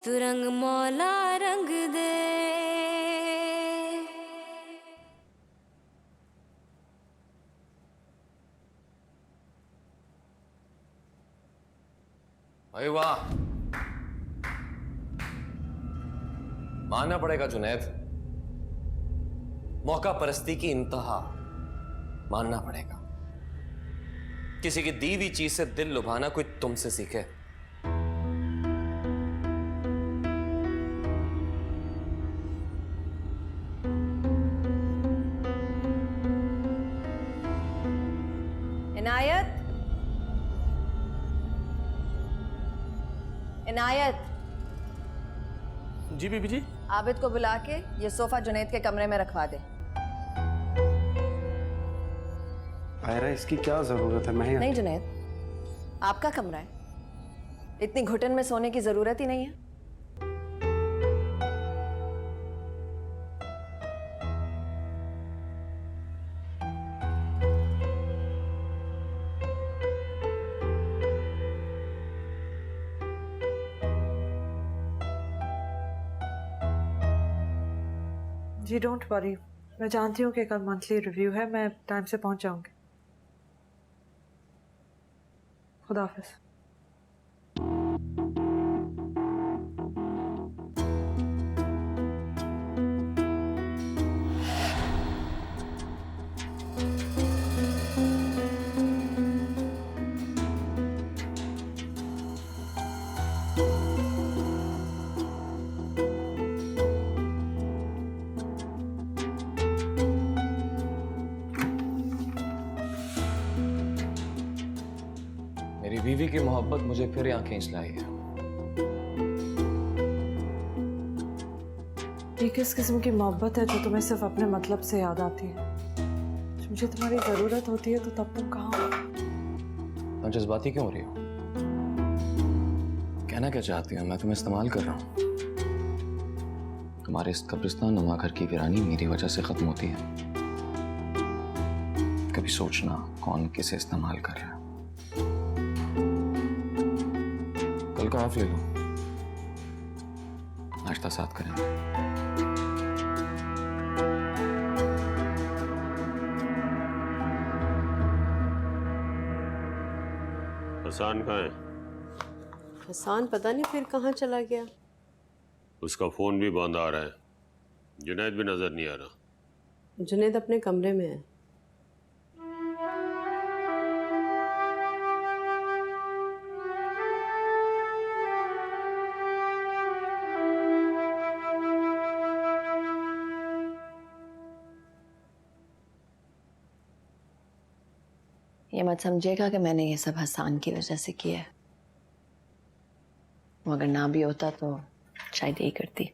तू रंग मौला रंग दे। भाई वाह, मानना पड़ेगा जुनैद, मौका परस्ती की इंतहा मानना पड़ेगा। किसी की दी हुई चीज से दिल लुभाना कोई तुमसे सीखे। इनायत, इनायत, जी बीबी जी। आबिद को बुला के ये सोफा जुनैद के कमरे में रखवा दे। आयरा, इसकी क्या जरूरत है? मैं नहीं जुनैद, आपका कमरा है, इतनी घुटन में सोने की जरूरत ही नहीं है। जी डोंट वरी, मैं जानती हूँ कि कल मंथली रिव्यू है, मैं टाइम से पहुंच जाऊंगी। खुदा हाफिज। मेरी बीवी की मोहब्बत मुझे फिर यहाँ खींच लाई है। ये किस किस्म की मोहब्बत है जो तुम्हें सिर्फ अपने मतलब से याद आती है? जब मुझे तुम्हारी जरूरत होती है तो तब तुम कहाँ हो? तुम जज्बाती क्यों हो रही हो? कहना क्या चाहती हो? मैं तुम्हें इस्तेमाल कर रहा हूँ। तुम्हारे इस कब्रिस्तान नुमा घर की वीरानी मेरी वजह से खत्म होती है। कभी सोचना कौन किसे इस्तेमाल कर रहा है। कल का ऑफ ले लो, नाश्ता साथ करेंगे। हसान कहाँ है? हसान पता नहीं फिर कहाँ चला गया। उसका फोन भी बंद आ रहा है, जुनैद भी नजर नहीं आ रहा। जुनैद अपने कमरे में है। ये मत समझेगा कि मैंने ये सब हसान की वजह से किया है। वो अगर ना भी होता तो शायद यही करती।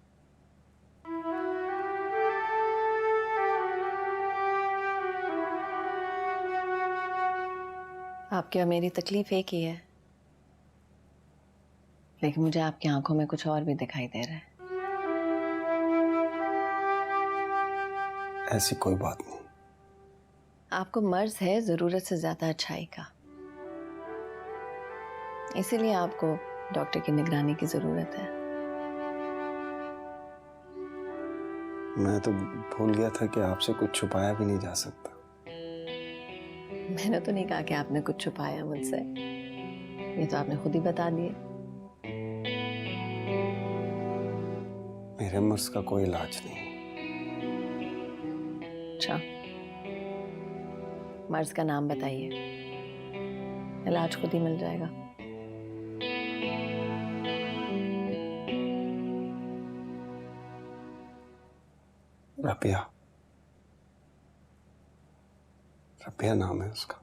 आपकी और मेरी तकलीफ एक ही है, लेकिन मुझे आपकी आंखों में कुछ और भी दिखाई दे रहा है। ऐसी कोई बात नहीं। आपको मर्ज है जरूरत से ज्यादा अच्छाई का, इसीलिए आपको डॉक्टर की निगरानी की जरूरत है। मैं तो भूल गया था कि आपसे कुछ छुपाया भी नहीं जा सकता। मैंने तो नहीं कहा कि आपने कुछ छुपाया मुझसे, ये तो आपने खुद ही बता दिए। मेरे मर्ज का कोई इलाज नहीं। अच्छा, मर्ज का नाम बताइए, इलाज खुद ही मिल जाएगा। रबिया, रबिया नाम है उसका।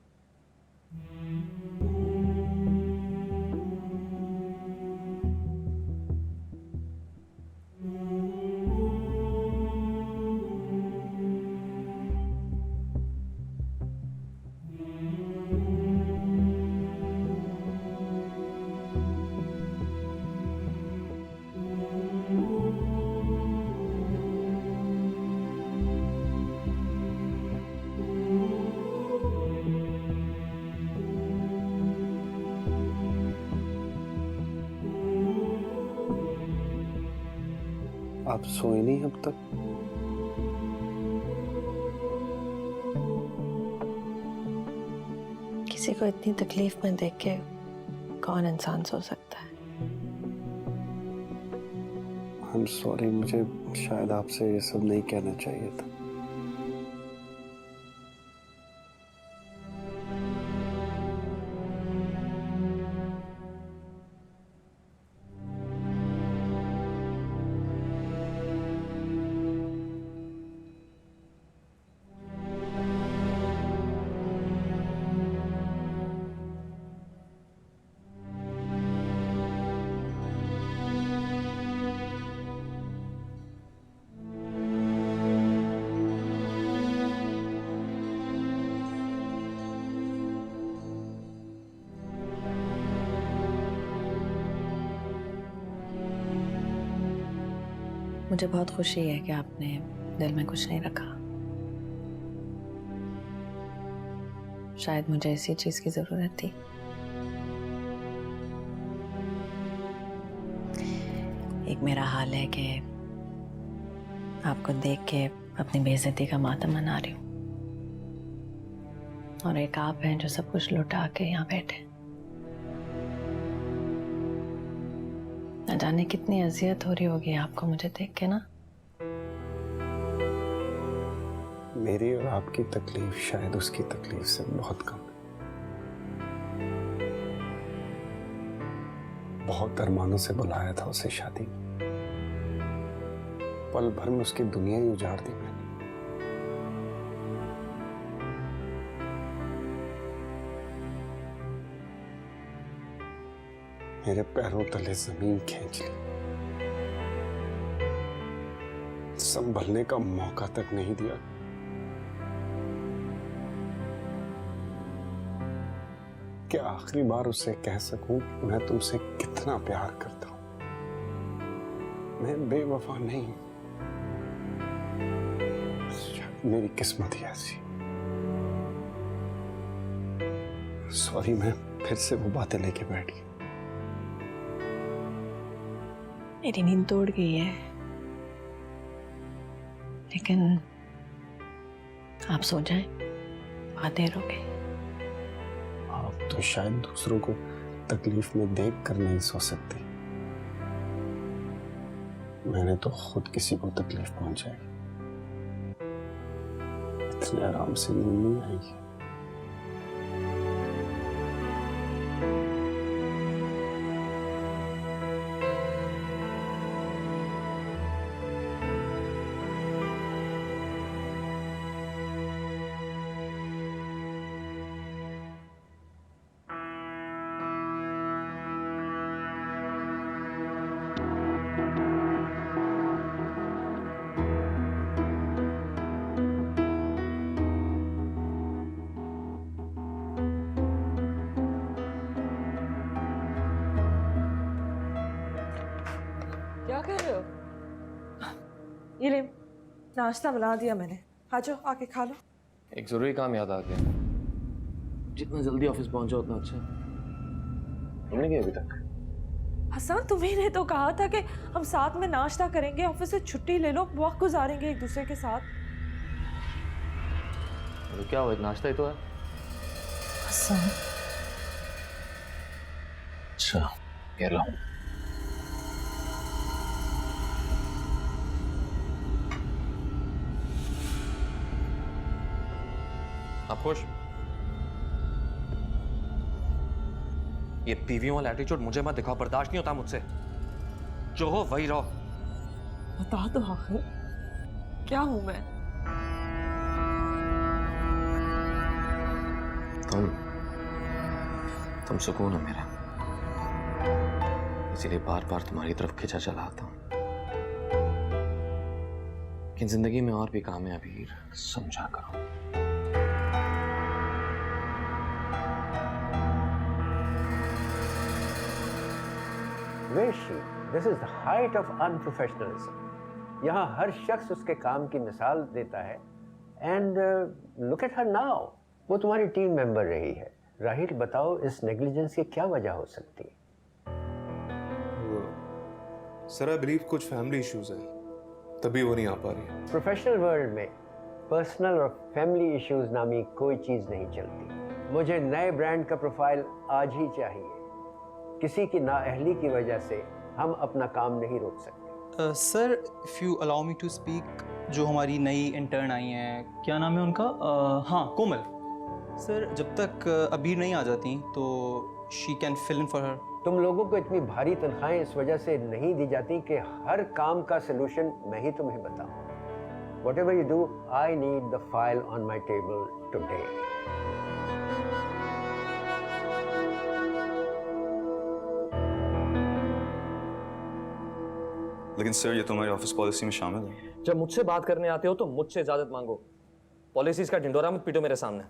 आप सोए नहीं अब तक? किसी को इतनी तकलीफ में देख के कौन इंसान सो सकता है? आई एम सॉरी, मुझे शायद आपसे ये सब नहीं कहना चाहिए था। मुझे बहुत खुशी है कि आपने दिल में कुछ नहीं रखा। शायद मुझे इसी चीज की जरूरत थी। एक मेरा हाल है कि आपको देख के अपनी बेइज्जती का मातम मना रही हूँ, और एक आप हैं जो सब कुछ लुटा के यहाँ बैठे। न जाने कितनी अजियत हो रही होगी आपको मुझे देख के ना। मेरी और आपकी तकलीफ शायद उसकी तकलीफ से बहुत कम है। बहुत अरमानों से बुलाया था उसे शादी, पल भर में उसकी दुनिया ही उजाड़ दी मैंने। मेरे पैरों तले जमीन खींच ली, संभलने का मौका तक नहीं दिया। क्या आखिरी बार उसे कह सकूं कि मैं तुमसे कितना प्यार करता हूं? मैं बेवफा नहीं, शायद मेरी किस्मत ही ऐसी। सॉरी, मैं फिर से वो बातें लेके बैठ गई। मेरी नींद तोड़ गई है, लेकिन आप सो जाएं, बहुत देर हो गई। आप तो शायद दूसरों को तकलीफ में देख कर नहीं सो सकती, मैंने तो खुद किसी को तकलीफ पहुंचाई। इतने आराम से नींद नहीं आएगी। क्या कर रहे हो? ये ले, नाश्ता बना दिया मैंने, आ जाओ आके खा लो। एक जरूरी काम याद आ गया, जितना जल्दी ऑफिस पहुंचो उतना अच्छा। हमने क्या अभी तक? हसन, तुम्ही ने तो कहा था कि हम साथ में नाश्ता करेंगे, ऑफिस से छुट्टी ले लो, वक्त गुजारेंगे एक दूसरे के साथ। तो क्या हुआ, एक नाश्ता ही तो है। हसन, अच्छा कह रहा हूँ। आप खुश? ये बीवियों वाला एटीट्यूड मुझे मत दिखाओ, बर्दाश्त नहीं होता मुझसे। जो हो वही रहो। बता दो आखिर क्या हूं मैं? तुम सुकून हो मेरा, इसीलिए बार बार तुम्हारी तरफ खिंचा चला आता हूं। लेकिन जिंदगी में और भी काम है अबीर, समझा करो। Where is she? This is the height of unprofessionalism. यहाँ हर शख्स उसके काम की मिसाल देता है। And look at her now. वो तुम्हारी टीम मेंबर रही है। राहिल, बताओ इस नेग्लिजेंस की क्या वजह हो सकती है? सर, आई बिलीव कुछ फैमिली इश्यूज हैं। तभी वो नहीं आ पा रही है। प्रोफेशनल वर्ल्ड में पर्सनल और फैमिली इश्यूज नामी कोई चीज़ नहीं चलती। मुझे नए ब्रांड का प्रोफाइल आज ही चाहिए। किसी की नाअहली की वजह से हम अपना काम नहीं रोक सकते। Sir if you allow me to speak, जो हमारी नई इंटर्न आई हैं, क्या नाम है उनका? हाँ, कोमल। सर जब तक अबीर नहीं आ जाती तो she can fill in for her. तुम लोगों को इतनी भारी तनख्वाहें इस वजह से नहीं दी जाती कि हर काम का सलूशन मैं ही तुम्हें बताऊं। Whatever you do, I need the file on my table today. लेकिन सर ये तो हमारी ऑफिस पॉलिसी में शामिल है। जब मुझसे बात करने आते हो तो मुझसे इजाजत मांगो। पॉलिसीज का ढिंडोरा मत पीटो मेरे सामने।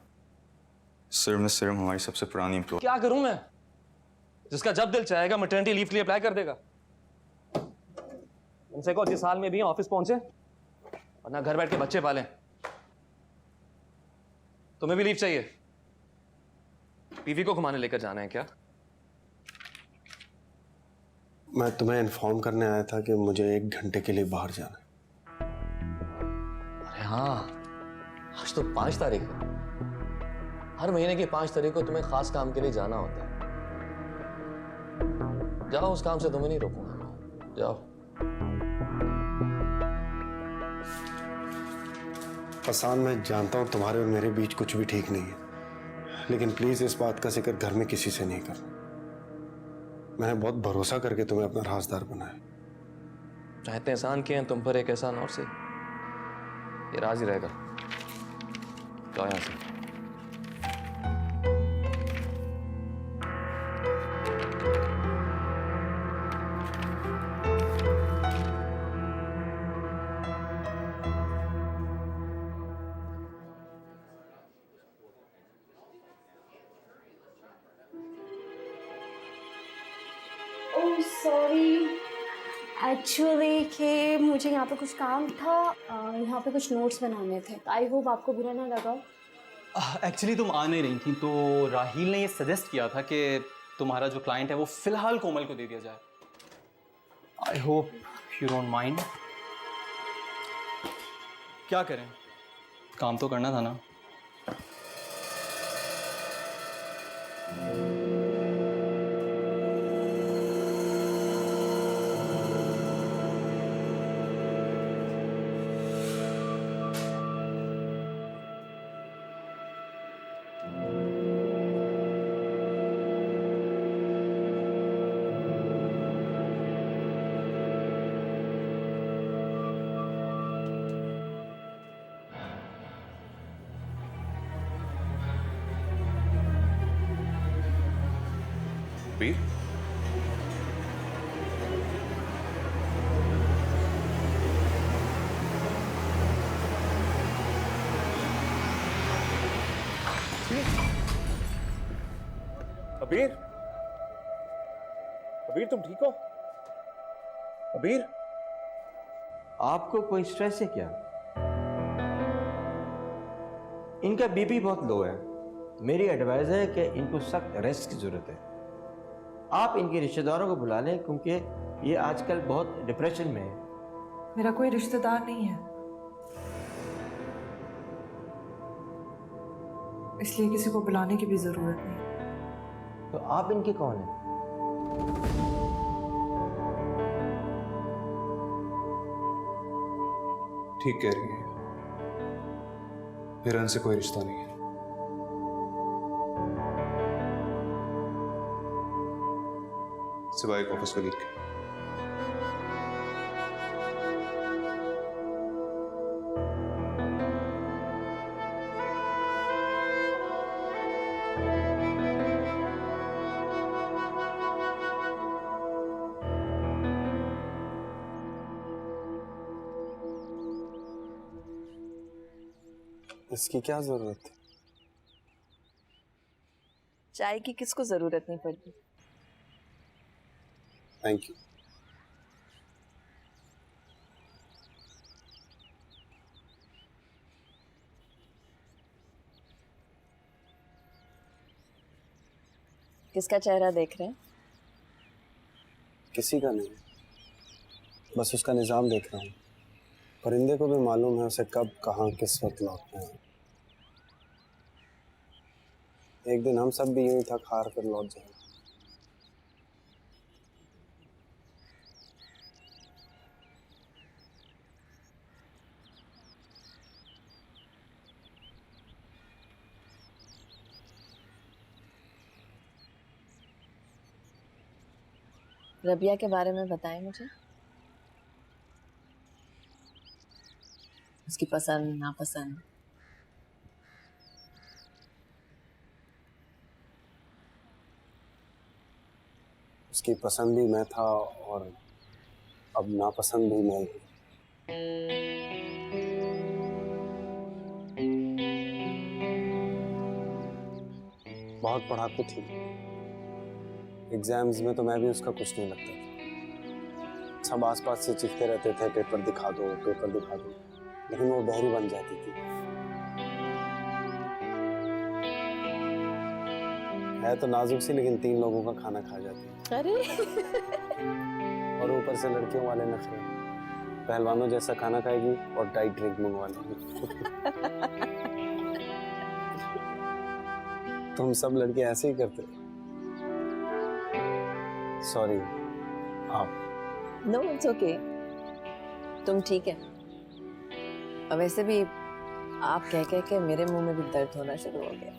सर मिस सिरम हमारी सबसे पुरानी एम्प्लॉय। क्या करूं मैं? जिसका जब दिल चाहेगा मैटरनिटी लीव के लिए अप्लाई कर देगा। उनसे कहो जिस हाल में भी ऑफिस पहुंचे और ना घर बैठ के बच्चे पालें। तुम्हें भी लीव चाहिए? बीवी को घुमाने लेकर जाना है क्या? मैं तुम्हें इन्फॉर्म करने आया था कि मुझे 1 घंटे के लिए बाहर जाना है। अरे हाँ, आज तो 5 तारीख है। हर महीने की 5 तारीख को तुम्हें खास काम के लिए जाना होता है। जाओ, उस काम से तुम्हें नहीं रोकूंगा। जाओ। फसान, मैं जानता हूं तुम्हारे और मेरे बीच कुछ भी ठीक नहीं है, लेकिन प्लीज इस बात का जिक्र घर में किसी से नहीं करना। मैंने बहुत भरोसा करके तुम्हें अपना राजदार बनाया। चाहते एहसान किए हैं तुम पर, एक एहसान और से ये राज ही रहेगा। जाओ यहां से। ओह सॉरी, एक्चुअली कि मुझे यहाँ पे कुछ काम था। यहाँ पे कुछ नोट्स बनाने थे। आई होप आपको बुरा ना लगा। एक्चुअली तुम आ नहीं रही थी तो राहील ने ये सजेस्ट किया था कि तुम्हारा जो क्लाइंट है वो फिलहाल कोमल को दे दिया जाए। I hope you don't mind. क्या करें, काम तो करना था ना। बीर, अबीर, अबीर तुम ठीक हो? अबीर, आपको कोई स्ट्रेस है क्या? इनका बीपी बहुत लो है। मेरी एडवाइस है कि इनको सख्त रेस्ट की जरूरत है। आप इनके रिश्तेदारों को बुला लें क्योंकि ये आजकल बहुत डिप्रेशन में है। मेरा कोई रिश्तेदार नहीं है, इसलिए किसी को बुलाने की भी जरूरत नहीं। तो आप इनके कौन हैं? ठीक कह रही है, मेरा इनसे कोई रिश्ता नहीं है। सिवाय एक ऑफिस कलीग के। इसकी क्या जरूरत थी? चाय की किसको जरूरत नहीं पड़ती। Thank you. किसका चेहरा देख रहे हैं? किसी का नहीं, बस उसका निजाम देख रहा हूँ। परिंदे को भी मालूम है उसे कब कहाँ किस वक्त लौटना है। एक दिन हम सब भी यूं ही थक हार कर लौट जाएंगे। रबिया के बारे में बताएं मुझे। उसकी पसंद नापसंद। उसकी पसंद भी मैं था और अब नापसंद भी मैं ही। बहुत पढ़ाकू थी। एग्जाम्स में तो मैं भी उसका कुछ नहीं लगता था। सब आसपास से चीखते रहते थे पेपर दिखा दो, पेपर दिखा दो, लेकिन वो बहरी बन जाती थी। है तो नाजुक सी, लेकिन 3 लोगों का खाना खा जाती है। अरे और ऊपर से लड़कियों वाले नखरे, पहलवानों जैसा खाना खाएगी और डाइट ड्रिंक मंगवा लेगी। तुम सब लड़के ऐसे ही करते हो। सॉरी आप। नो इट्स ओके, तुम ठीक है। अब वैसे भी आप कह कह के मेरे मुंह में भी दर्द होना शुरू हो गया।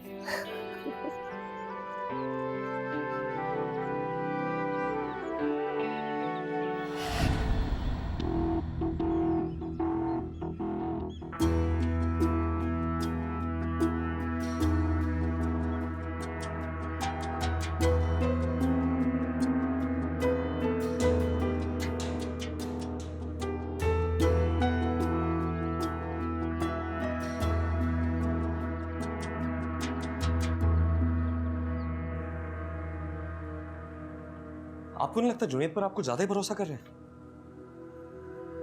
आपको नहीं लगता जुनैद पर आपको ज्यादा ही भरोसा कर रहे हैं?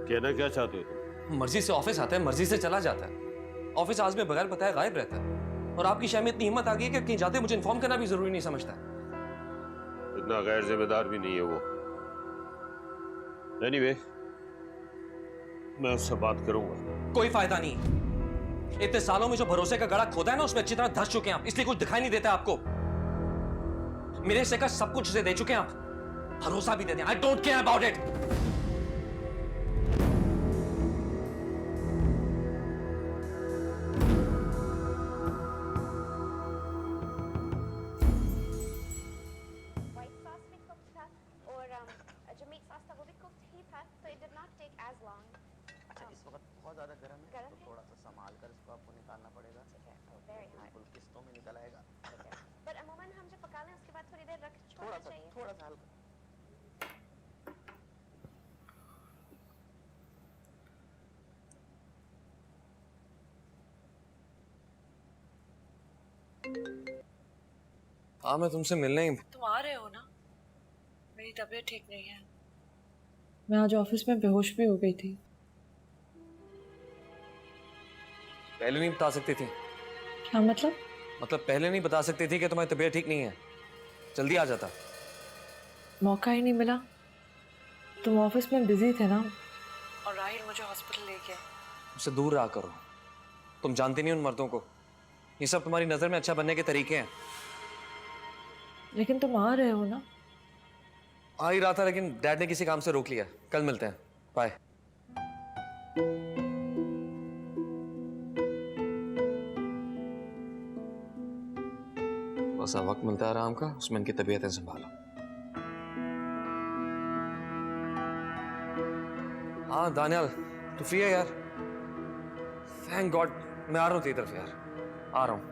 कहना क्या चाहते हो तुम? मर्जी से ऑफिस आता है, मर्जी से चला जाता है। ऑफिस आज में बगैर बताए गायब रहता है। और आपकी शायद में इतनी हिम्मत आ गई है कि कहीं जाते मुझे इन्फॉर्म करना भी जरूरी नहीं समझता। इतना गैर जिम्मेदार भी नहीं है वो। एनीवे, मैं उससे बात करूंगा। कोई फायदा नहीं। इतने सालों में जो भरोसे का गड़ा खोदा है ना, उसमें अच्छी तरह धंस चुके हैं आप, इसलिए कुछ दिखाई नहीं देता आपको। मेरे हिस्से का सब कुछ उसे दे चुके हैं आप, भरोसा भी दे दें। I don't care about it. बहुत ज़्यादा गर्म है, तो थोड़ा सा संभाल कर इसको आपको निकालना पड़ेगा। बिल्कुल किस्तों में निकल आएगा। पर अमूमन हम जब पका लें उसके बाद थोड़ी देर रख छोड़ना चाहिए। थोड़ा सा हल्का। हाँ, मैं तुमसे मिलने ही। तुम आ रहे हो ना? मेरी तबीयत ठीक नहीं है। मैं आज ऑफिस में बेहोश भी हो गई थी। पहले नहीं बता सकती थी? क्या मतलब? मतलब पहले नहीं बता सकती थी कि तुम्हारी तबीयत ठीक नहीं है? जल्दी आ जाता। मौका ही नहीं मिला। तुम ऑफिस में बिजी थे ना, और राहिल मुझे हॉस्पिटल ले गया। उससे दूर रहा करो। तुम जानती नहीं उन मर्दों को। ये सब तुम्हारी नजर में अच्छा बनने के तरीके हैं। लेकिन तुम आ रहे हो ना? आ ही रहा था, लेकिन डैड ने किसी काम से रोक लिया। कल मिलते हैं, बाय। बस अब वक्त मिलता है आराम का, उसमें इनकी तबीयतें संभालो। हाँ दानियाल, तू फ्री है यार? Thank God. मैं आ रहा हूँ तेरी तरफ यार, आ रहा हूँ।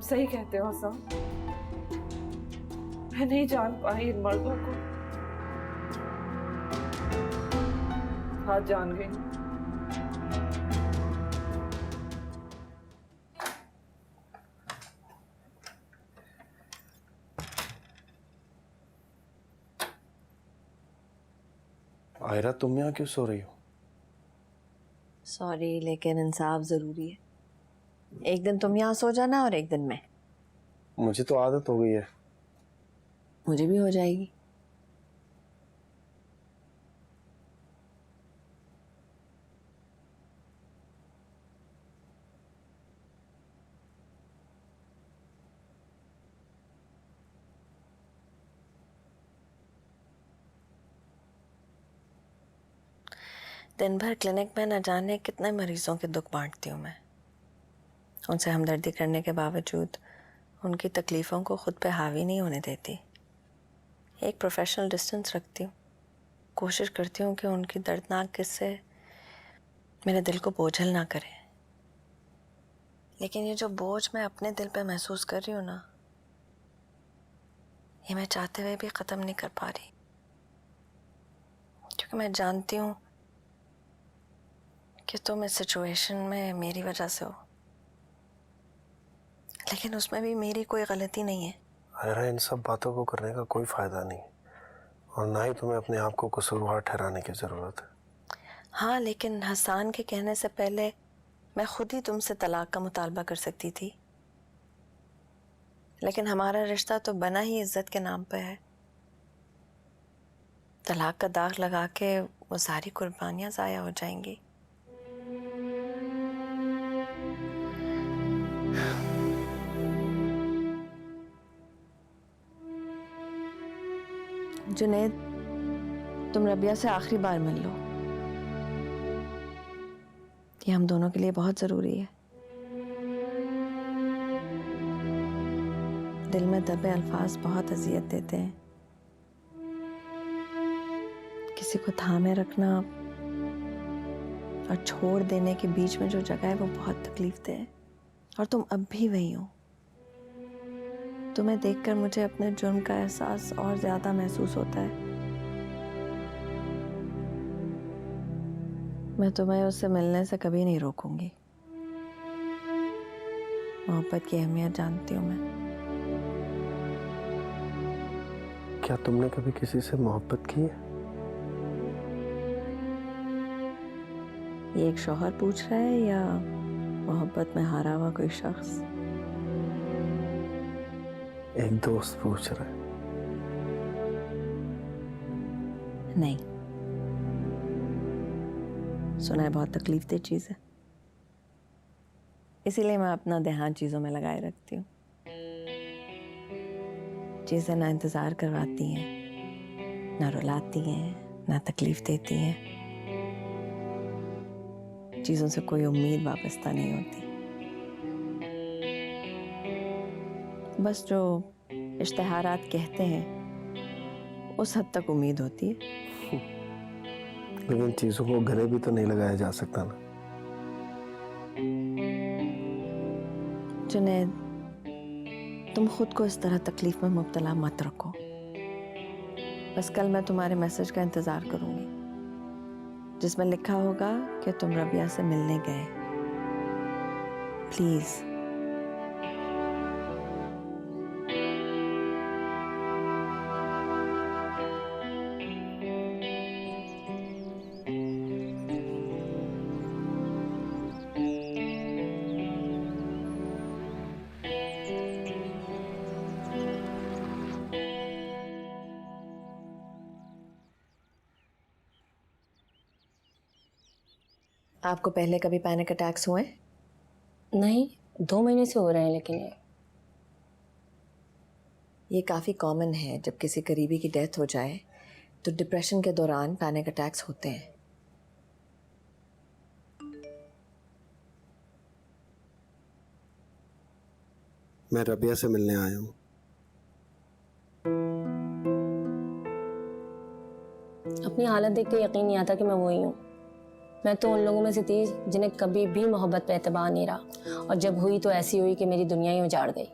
सही कहते हो सब। मैं नहीं जान पाई इन मर्दों को। आज जान गई। आयरा, तुम यहाँ क्यों सो रही हो? सॉरी, लेकिन इंसाफ ज़रूरी है। एक दिन तुम यहाँ सो जाना और एक दिन मैं। मुझे तो आदत हो गई है। मुझे भी हो जाएगी। दिन भर क्लिनिक में न जाने कितने मरीजों के दुख बांटती हूँ मैं। उनसे हमदर्दी करने के बावजूद उनकी तकलीफ़ों को खुद पे हावी नहीं होने देती। एक प्रोफेशनल डिस्टेंस रखती हूँ। कोशिश करती हूँ कि उनकी दर्दनाक किस्से मेरे दिल को बोझल ना करें। लेकिन ये जो बोझ मैं अपने दिल पे महसूस कर रही हूँ ना, ये मैं चाहते हुए भी ख़त्म नहीं कर पा रही, क्योंकि मैं जानती हूँ कि तुम इस सिचुएशन में मेरी वजह से हो, लेकिन उसमें भी मेरी कोई गलती नहीं है। आयरा, इन सब बातों को करने का कोई फायदा नहीं, और ना ही तुम्हें अपने आप को कसूरवार ठहराने की जरूरत है। हाँ, लेकिन हसान के कहने से पहले मैं खुद ही तुमसे तलाक का मुतालबा कर सकती थी। लेकिन हमारा रिश्ता तो बना ही इज्जत के नाम पे है। तलाक का दाग लगा के वो सारी कुर्बानियां ज़ाया हो जाएंगी। जुनैद, तुम रबिया से आखिरी बार मिल लो। ये हम दोनों के लिए बहुत ज़रूरी है। दिल में दबे अल्फाज बहुत अजियत देते हैं। किसी को थामे रखना और छोड़ देने के बीच में जो जगह है वो बहुत तकलीफ दे है। और तुम अब भी वही हो। तुम्हें देखकर मुझे अपने जुर्म का एहसास और ज्यादा महसूस होता है। मैं तुम्हें उससे मिलने से कभी नहीं रोकूंगी। मोहब्बत की अहमियत जानती हूँ मैं। क्या तुमने कभी किसी से मोहब्बत की है? ये एक शौहर पूछ रहा है या मोहब्बत में हारा हुआ कोई शख्स? एक दोस्त पूछ रहा है। नहीं, सुना है बहुत तकलीफ-दह चीज़ है, इसीलिए मैं अपना ध्यान चीज़ों में लगाए रखती हूँ। चीज़ें ना इंतज़ार करवाती हैं, ना रुलाती हैं, ना तकलीफ देती हैं। चीज़ों से कोई उम्मीद वाबस्ता नहीं होती। बस जो इश्तिहारात कहते हैं उस हद तक उम्मीद होती है। लेकिन चीजों को गले भी तो नहीं लगाया जा सकता ना। जुनैद, तुम खुद को इस तरह तकलीफ में मुब्तला मत रखो। बस कल मैं तुम्हारे मैसेज का इंतज़ार करूंगी जिसमें लिखा होगा कि तुम रबिया से मिलने गए। प्लीज़। आपको पहले कभी पैनिक अटैक्स हुए? नहीं, 2 महीने से हो रहे हैं, लेकिन ये काफ़ी कॉमन है। जब किसी करीबी की डेथ हो जाए तो डिप्रेशन के दौरान पैनिक अटैक्स होते हैं। मैं रबिया से मिलने आया हूँ। अपनी हालत देख के यकीन नहीं आता कि मैं वही हूँ। मैं तो उन लोगों में से थी जिन्हें कभी भी मोहब्बत पे एतबार नहीं रहा, और जब हुई तो ऐसी हुई कि मेरी दुनिया ही उजाड़ गई।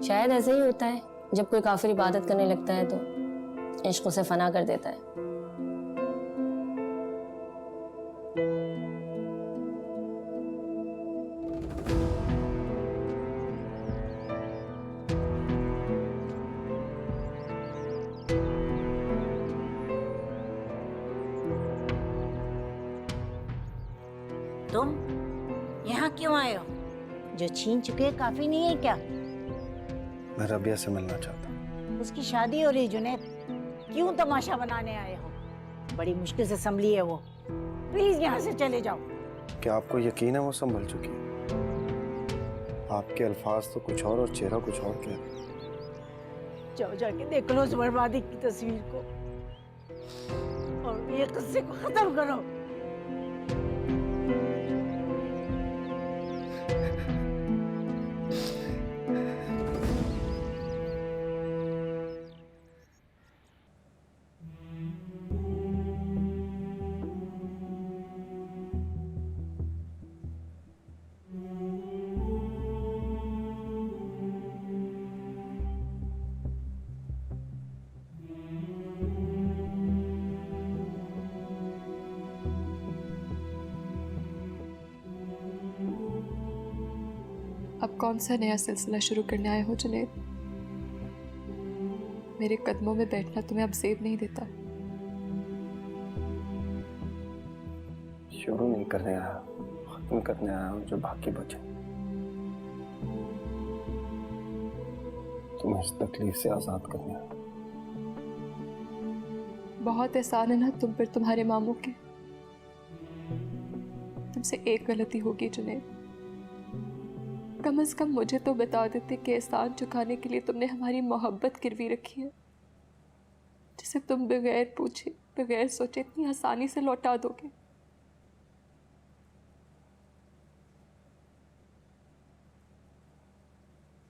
शायद ऐसे ही होता है, जब कोई काफिर इबादत करने लगता है तो इश्क उसे फना कर देता है। तुम यहाँ क्यों आए हो? जो छीन चुके काफी नहीं है क्या? मैं रबिया से मिलना चाहता हूँ। उसकी शादी हो रही जुनैद, क्यों तमाशा बनाने आए हो? बड़ी मुश्किल से संभली है वो, प्लीज यहाँ से चले जाओ। क्या आपको यकीन है वो संभल चुकी है? आपके अल्फाज तो कुछ और चेहरा कुछ और कह रहे हैं। जाओ जाके देख लो उस बर्बादी की तस्वीर को और ये किस्से को खत्म करो। अब कौन सा नया सिलसिला शुरू करने आए हो जुनैद? मेरे कदमों में बैठना तुम्हें अब सेब नहीं देता। शुरू नहीं करने आया, खत्म करने आया हूँ जो बाकी बचे। तुम्हें इस तकलीफ से आजाद करने आया। बहुत एहसान है ना तुम पर तुम्हारे मामू के। तुमसे एक गलती होगी जुनैद, कम से कम मुझे तो बता देते कि एहसान चुकाने के लिए तुमने हमारी मोहब्बत गिरवी रखी है, जिसे तुम बगैर पूछे बगैर सोचे इतनी आसानी से लौटा दोगे।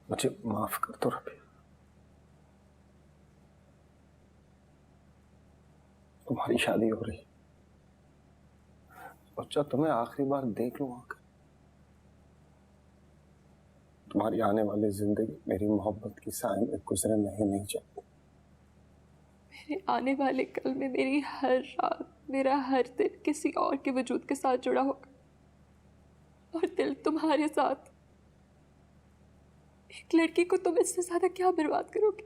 मुझे माफ कर दो रबिया। तुम्हारी शादी हो रही, सोचा तुम्हें आखिरी बार देख लूं आकर। तुम्हारी आने वाली जिंदगी मेरी मोहब्बत की साए में गुजरना ही नहीं चाहती। मेरे आने वाले कल में मेरी हर रात, मेरा हर दिन किसी और के वजूद के साथ जुड़ा होगा, और दिल तुम्हारे साथ। एक लड़की को तुम इससे ज्यादा क्या बर्बाद करोगे?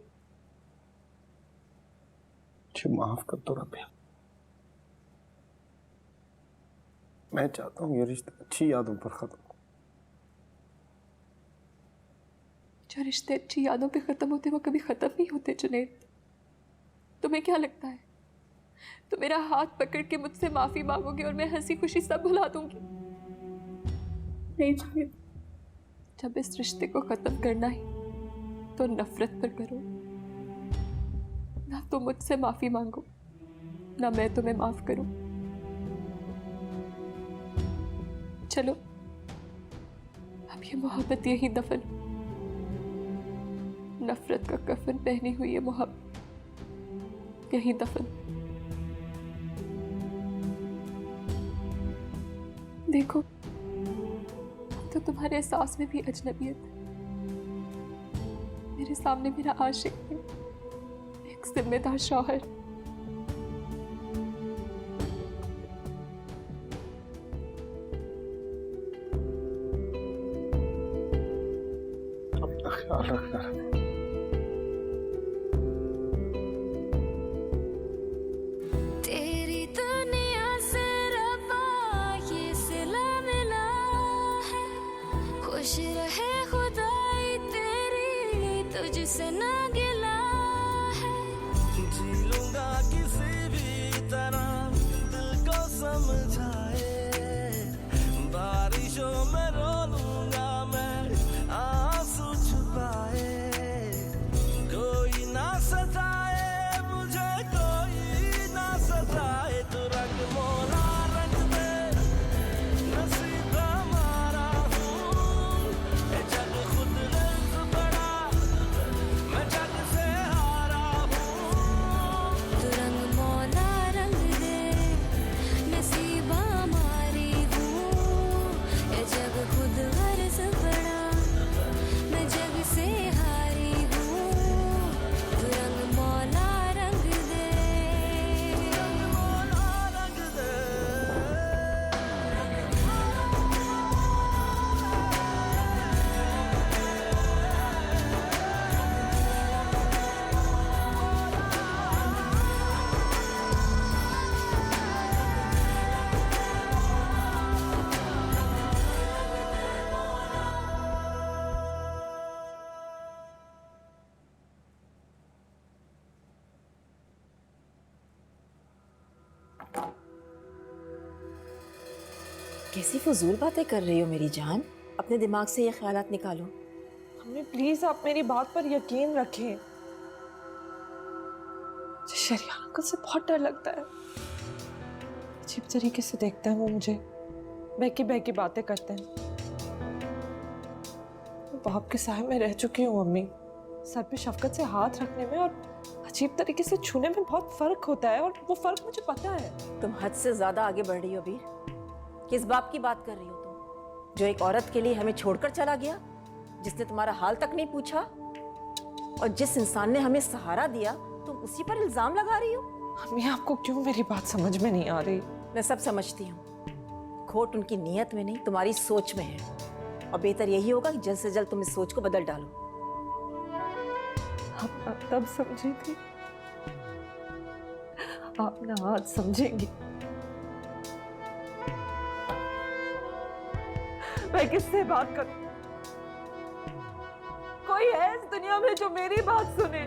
मुझे माफ कर दो रबिया। मैं चाहता हूँ ये रिश्ता अच्छी यादों पर खत्म। जो रिश्ते अच्छी यादों पे खत्म होते वो कभी खत्म नहीं होते जुनैद। तुम्हें क्या लगता है तो मेरा हाथ पकड़ के मुझसे माफी मांगोगे और मैं हंसी खुशी सब भुला दूंगी? नहीं जुनैद, जब इस रिश्ते को खत्म करना ही तो नफरत पर करो। ना तुम मुझसे माफी मांगो, ना मैं तुम्हें माफ करूं। चलो अब ये मोहब्बत यही दफन, नफरत का कफन पहनी हुई है मोहब्बत यहीं दफन। देखो तो तुम्हारे एहसास में भी अजनबियत है। मेरे सामने मेरा आशिक है, एक जिम्मेदार शौहर। अपना ख्याल रखना। खुश रहे खुदाई तेरी, तुझसे ना गिला है। जी लूंगा किसी भी तरह दिल को समझाए, बारिशों में रो लूंगा मैं आंसू छुपाए। कोई ना सताए मुझे, कोई ना सताए, तू रंग मोला रंग दे नसीब हमारा। जग खुद गर्ज बड़ा, मैं जग कैसी फजूल बातें कर रही हो मेरी जान? अपने दिमाग से ये ख्यालात निकालो। मम्मी प्लीज आप मेरी बात पर यकीन रखें। शरिया अंकल से बहुत डर लगता है। अजीब तरीके से देखते हैं वो मुझे, बहकी बातें करते हैं। बाप के साए में रह चुकी हूँ मम्मी। सर पे शफकत से हाथ रखने में और अजीब तरीके से छूने में बहुत फर्क होता है, और वो फर्क मुझे पता है। तुम हद से ज्यादा आगे बढ़ रही हो अबीर। किस बाप की बात कर रही हो तुम, जो एक औरत के लिए हमें छोड़कर चला गया, जिसने तुम्हारा हाल तक नहीं पूछा, और जिस इंसान ने हमें सहारा दिया तुम उसी पर इल्जाम लगा रही हो? मम्मी आपको क्यों मेरी बात समझ में नहीं आ रही? मैं सब समझती हूँ। खोट उनकी नीयत में नहीं, तुम्हारी सोच में है, और बेहतर यही होगा कि जल्द से जल्द तुम इस सोच को बदल डालो। आप तब समझी थी, आप ना आज समझेंगी। मैं किससे बात करूं? कोई है इस दुनिया में जो मेरी बात सुने?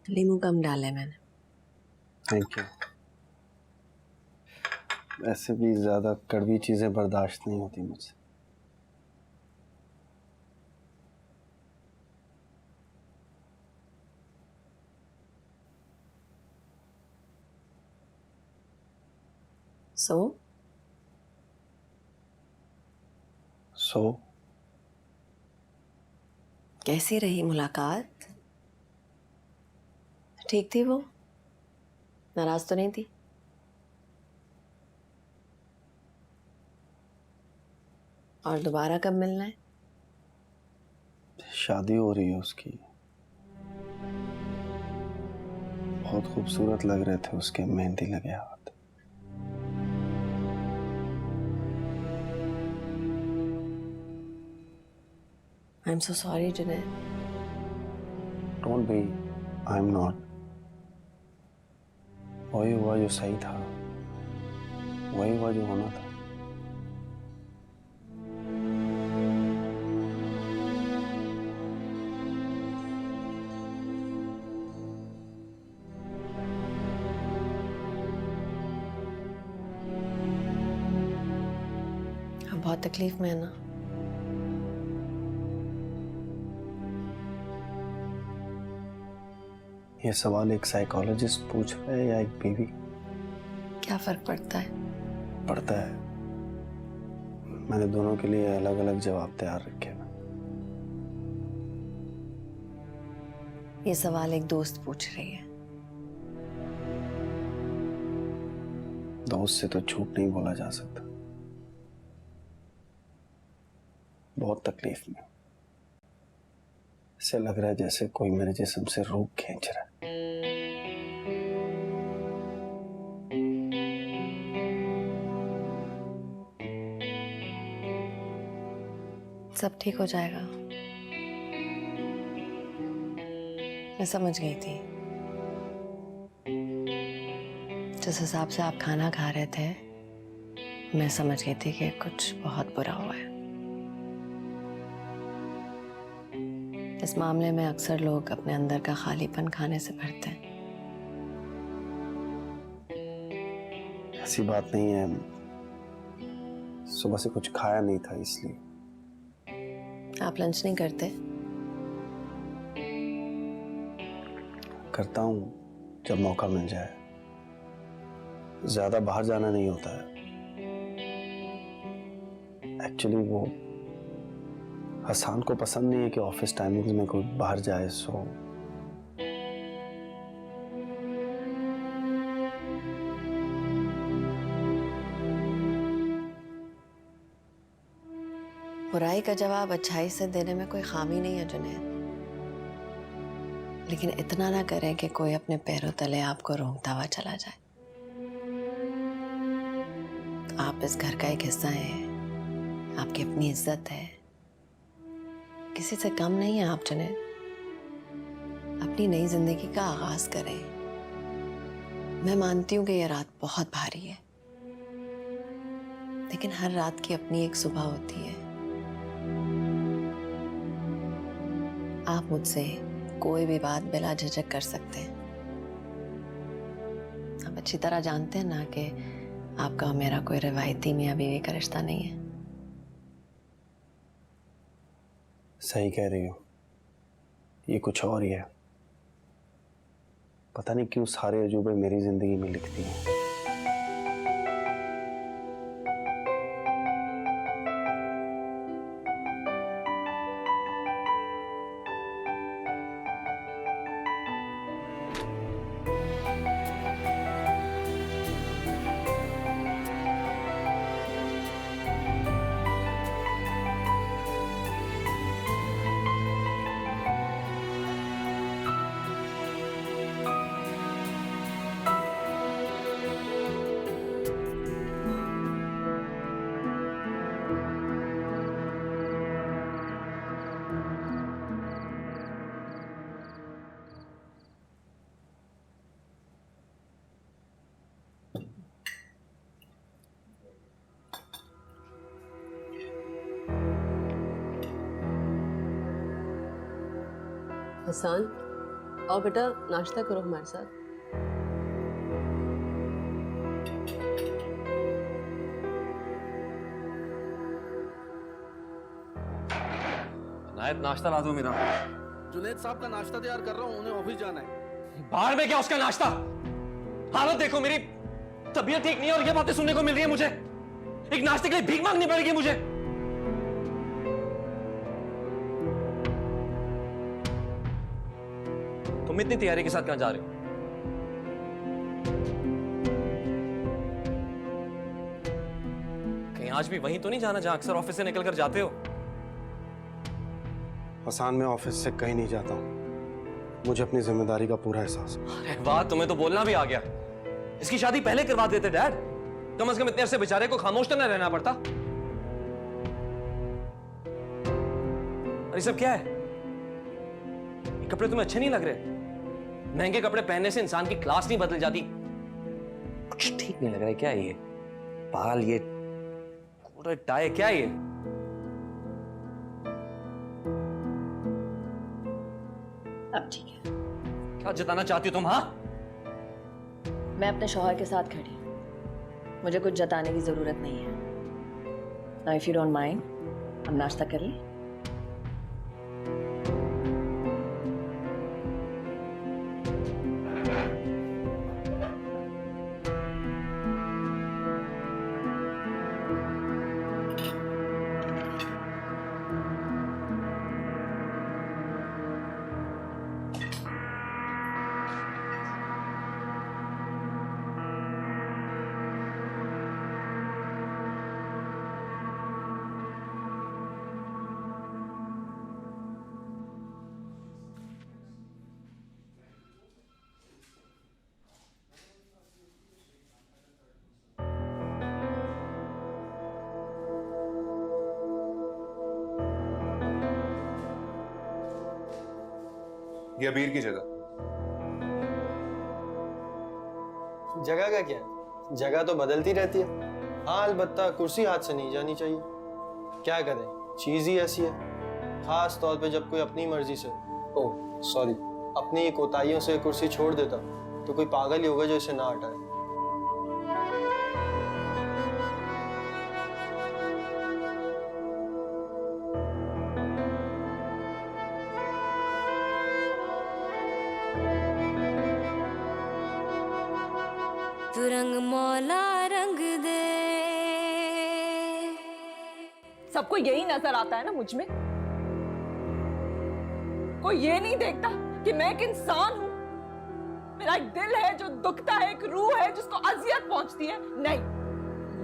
नींबू कम डाले मैंने। Thank you. ऐसे भी ज्यादा कड़वी चीजें बर्दाश्त नहीं होती मुझसे। सो कैसी रही मुलाकात? ठीक थी वो? नाराज तो नहीं थी? और दोबारा कब मिलना है? शादी हो रही है उसकी। बहुत खूबसूरत लग रहे थे उसके मेहंदी लगे हाथ। I am so sorry Junaid. Don't be, I am not. वही हुआ जो सही था, वही हुआ जो होना था। हम बहुत तकलीफ में है ना। ये सवाल एक साइकोलॉजिस्ट पूछ रहा है या एक बीवी? क्या फर्क पड़ता है? पड़ता है। मैंने दोनों के लिए अलग अलग जवाब तैयार रखे हैं। ये सवाल एक दोस्त पूछ रही है। दोस्त से तो झूठ नहीं बोला जा सकता। बहुत तकलीफ में। ऐसे लग रहा है जैसे कोई मेरे जिस्म से रूह खींच रहा है। सब ठीक हो जाएगा। मैं समझ गई थी। जिस हिसाब से आप खाना खा रहे थे, मैं समझ गई थी कि कुछ बहुत बुरा हुआ है। इस मामले में अक्सर लोग अपने अंदर का खालीपन खाने से भरते हैं। ऐसी बात नहीं है, सुबह से कुछ खाया नहीं था इसलिए। आप लंच नहीं करते? करता हूँ जब मौका मिल जाए। ज्यादा बाहर जाना नहीं होता है। एक्चुअली वो हसान को पसंद नहीं है कि ऑफिस टाइमिंग्स में कोई बाहर जाए, सो बुराई का जवाब अच्छाई से देने में कोई खामी नहीं है जुनैद, लेकिन इतना ना करें कि कोई अपने पैरों तले आपको रोंगता हुआ चला जाए। आप इस घर का एक हिस्सा हैं, आपकी अपनी इज्जत है, किसी से कम नहीं है आप जुनैद। अपनी नई जिंदगी का आगाज करें। मैं मानती हूँ कि यह रात बहुत भारी है, लेकिन हर रात की अपनी एक सुबह होती है। आप मुझसे कोई भी बात बिला झिझक कर सकते हैं। आप अच्छी तरह जानते हैं ना कि आपका और मेरा कोई रिवायती मियाँ बीवी का रिश्ता नहीं है। सही कह रही हो, ये कुछ और ही है। पता नहीं क्यों सारे अजूबे मेरी जिंदगी में लिखती हैं। हसान, आओ बेटा नाश्ता करो हमारे साथ। नायब नाश्ता ला दो मेरा। जुनेद साहब का नाश्ता तैयार कर रहा हूँ, उन्हें ऑफिस जाना है। बाहर में क्या उसका नाश्ता? हालत देखो मेरी, तबीयत ठीक नहीं है और ये बातें सुनने को मिल रही है मुझे। एक नाश्ते के लिए भीख मांगनी पड़ेगी मुझे। तुम इतनी तैयारी के साथ कहां जा रहे हो? कहीं आज भी वहीं तो नहीं जाना जहां अक्सर ऑफिस से निकल कर जाते हो? हसान, मैं ऑफिस से कहीं नहीं जाता हूँ। मुझे अपनी जिम्मेदारी का पूरा एहसास है। अरे वाह, तुम्हें तो बोलना भी आ गया। इसकी शादी पहले करवा देते डैड, कम से कम इतने अरसे बेचारे को खामोश तो न रहना पड़ता। अरे सब क्या है? ये कपड़े तुम्हें अच्छे नहीं लग रहे? महंगे कपड़े पहनने से इंसान की क्लास नहीं बदल जाती। कुछ ठीक नहीं लग रहा है। क्या है ये बाल, ये पूरा टाई, क्या है ये? अब ठीक है। क्या जताना चाहती हो तुम? हाँ, मैं अपने शौहर के साथ खड़ी हूँ, मुझे कुछ जताने की जरूरत नहीं है। Now if you don't mind, हम नाश्ता कर लें। ये अबीर की जगह। जगह का क्या है? जगह तो बदलती रहती है। हाँ, अलबत्ता कुर्सी हाथ से नहीं जानी चाहिए। क्या करें, चीज ही ऐसी है। खास तौर पे जब कोई अपनी मर्जी से, ओह सॉरी, अपनी कोताहियों से कुर्सी छोड़ देता तो कोई पागल ही होगा जो इसे ना हटाए। तू रंग मौला रंग दे। सबको यही नजर आता है ना मुझ में। कोई ये नहीं देखता कि मैं एक इंसान हूं। मेरा एक दिल है जो दुखता है, एक रूह है जिसको अजियत पहुंचती है। नहीं,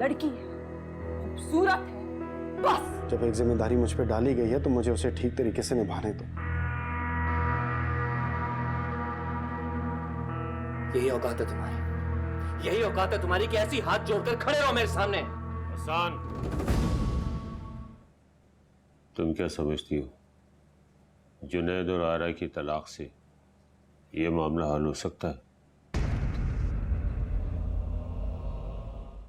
लड़की है, खूबसूरत है, बस। जब एक जिम्मेदारी मुझ पे डाली गई है तो मुझे उसे ठीक तरीके से निभाने दो। यही औकात है तुम्हारी, यही औकात है तुम्हारी कि ऐसी हाथ जोड़कर खड़े रहो मेरे सामने। हसान, तुम क्या समझती हो जुनैद और आरा की तलाक से ये मामला हल हो सकता है?